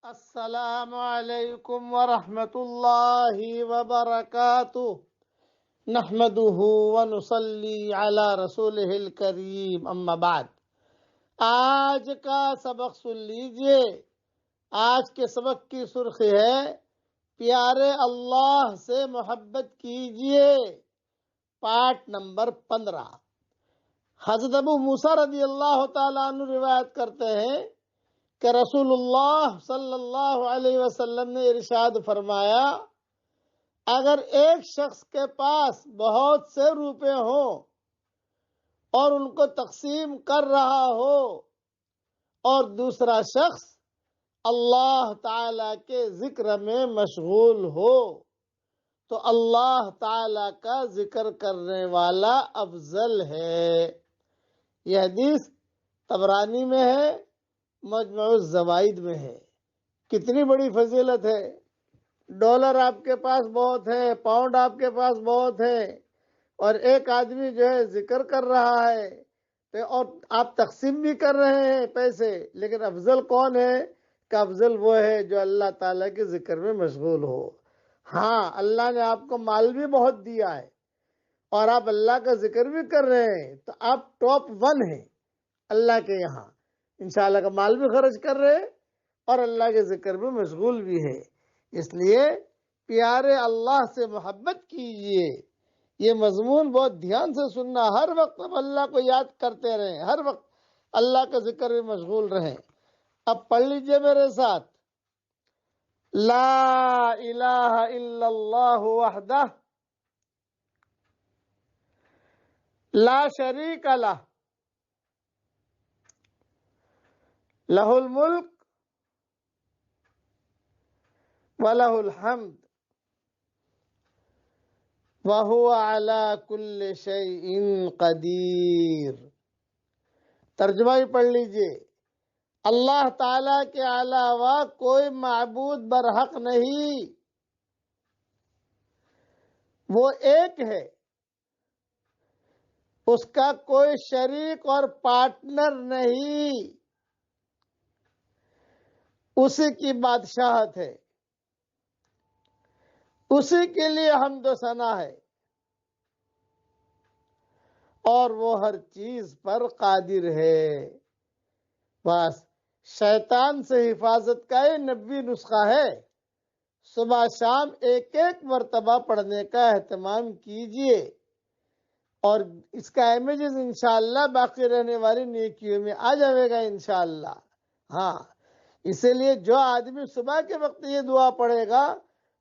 السلام علیکم ورحمۃ اللہ وبرکاتہ نحمده ونصلی علی رسولہ الکریم اما بعد۔ آج کا سبق سن لیجئے۔ آج کے سبق کی سرخی ہے پیارے اللہ سے محبت کیجئے، پارٹ نمبر 15۔ حضرت ابو موسیٰ رضی اللہ تعالیٰ عنہ روایت کرتے ہیں کہ رسول اللہ صلی اللہ علیہ وسلم نے ارشاد فرمایا، اگر ایک شخص کے پاس بہت سے روپے ہوں اور ان کو تقسیم کر رہا ہو اور دوسرا شخص اللہ تعالی کے ذکر میں مشغول ہو تو اللہ تعالی کا ذکر کرنے والا افضل ہے۔ یہ حدیث طبرانی میں ہے، مجمع الزوائد میں ہے۔ کتنی بڑی فضیلت ہے۔ ڈالر آپ کے پاس بہت ہے، پاؤنڈ آپ کے پاس بہت ہے، اور ایک آدمی جو ہے ذکر کر رہا ہے اور آپ تقسیم بھی کر رہے ہیں پیسے، لیکن افضل کون ہے؟ کہ افضل وہ ہے جو اللہ تعالیٰ کے ذکر میں مشغول ہو۔ ہاں، اللہ نے آپ کو مال بھی بہت دیا ہے اور آپ اللہ کا ذکر بھی کر رہے ہیں تو آپ ٹاپ 1 ہیں اللہ کے یہاں۔ انشاءاللہ کا مال بھی خرچ کر رہے اور اللہ کے ذکر میں مشغول بھی ہے۔ اس لیے پیارے اللہ سے محبت کیجئے۔ یہ مضمون بہت دھیان سے سننا، ہر وقت اب اللہ کو یاد کرتے رہیں، ہر وقت اللہ کا ذکر میں مشغول رہیں۔ اب پڑھ لیجئے میرے ساتھ، لا الہ الا اللہ وحدہ لا شریک لہ لہ الملک وَلَهُ الْحَمْدُ وَهُوَ عَلَى كُلِّ شَيْءٍ قَدِيرٌ۔ ترجمہ بھی پڑھ لیجئے، اللہ تعالیٰ کے علاوہ کوئی معبود برحق نہیں، وہ ایک ہے، اس کا کوئی شریک اور پارٹنر نہیں، اسی کی بادشاہت ہے، اسی کے لیے حمد و ثنا ہے، اور وہ ہر چیز پر قادر ہے۔ بس شیطان سے حفاظت کا یہ 90 نسخہ ہے۔ صبح شام ایک ایک مرتبہ پڑھنے کا اہتمام کیجئے، اور اس کا امیجز انشاءاللہ باقی رہنے والی نیکیوں میں آ جائے گا انشاءاللہ۔ ہاں، اسی لیے جو آدمی صبح کے وقت یہ دعا پڑھے گا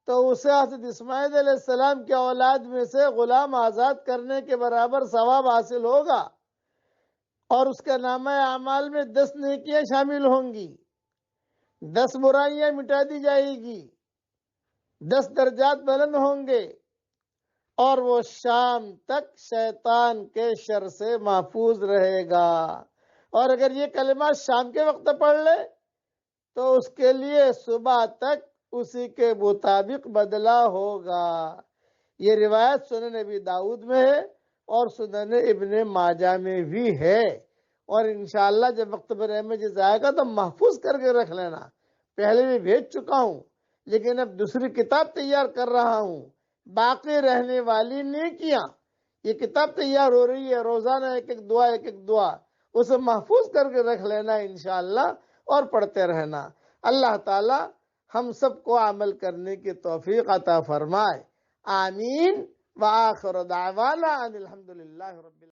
تو اسے حضرت اسماعیل علیہ السلام کے اولاد میں سے غلام آزاد کرنے کے برابر ثواب حاصل ہوگا، اور اس کے نامہ اعمال میں 10 نیکیاں شامل ہوں گی، 10 برائیاں مٹا دی جائے گی، 10 درجات بلند ہوں گے، اور وہ شام تک شیطان کے شر سے محفوظ رہے گا۔ اور اگر یہ کلمات شام کے وقت پڑھ لے تو اس کے لیے صبح تک اسی کے مطابق بدلہ ہوگا۔ یہ روایت سنن نبی داؤد میں ہے اور سنن ابن ماجہ میں بھی ہے، اور انشاءاللہ جب وقت پر امیجز آئے گا تو محفوظ کر کے رکھ لینا۔ پہلے بھی بھیج چکا ہوں، لیکن اب دوسری کتاب تیار کر رہا ہوں، باقی رہنے والی نیکیاں۔ یہ کتاب تیار ہو رہی ہے، روزانہ ایک ایک دعا اسے محفوظ کر کے رکھ لینا انشاءاللہ، اور پڑھتے رہنا۔ اللہ تعالی ہم سب کو عمل کرنے کی توفیق عطا فرمائے، آمین۔ وآخر دعوانا ان الحمدللہ رب العالمین۔